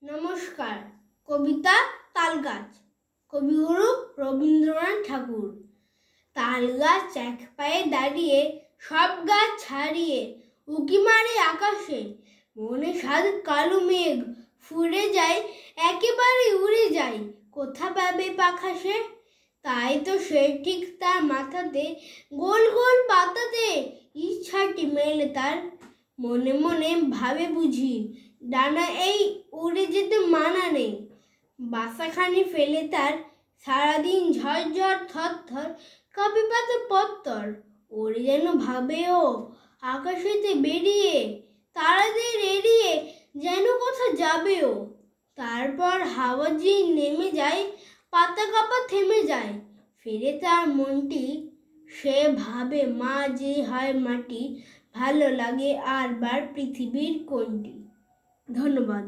নমস্কার। কবিতা তালগাছ, কবিগুরু রবীন্দ্রনাথ ঠাকুর। তালগাছ এক পায়ে দাঁড়িয়ে সব গাছ ছাড়িয়ে উঁকি মারে আকাশে, মনে সাদ কালো মেঘ ফুরে যায়, একেবারে উড়ে যায়, কোথা পাবে পাখা সে? তাই তো সে ঠিক তার মাথাতে গোল গোল পাতাতে ইচ্ছাটি মেলে তার। মনে মনে ভাবে বুঝি ডানা এই উড়ে যেতে মানা নেই। বাসাখানি ফেলে তার সারাদিন ঝরঝর থরথর কাঁপে পাতা পত্তর। ওরে যেন ভাবে ও আকাশেতে বেরিয়ে, তারাদের এড়িয়ে যেন কোথা যাবে ও। তারপর হাওয়া যে নেমে যায়, পাতা কাঁপা থেমে যায়, ফিরে তার মনটি। সে ভাবে মা যে হয় মাটি, ভালো লাগে আর বার পৃথিবীর কোনটি। ধন্যবাদ।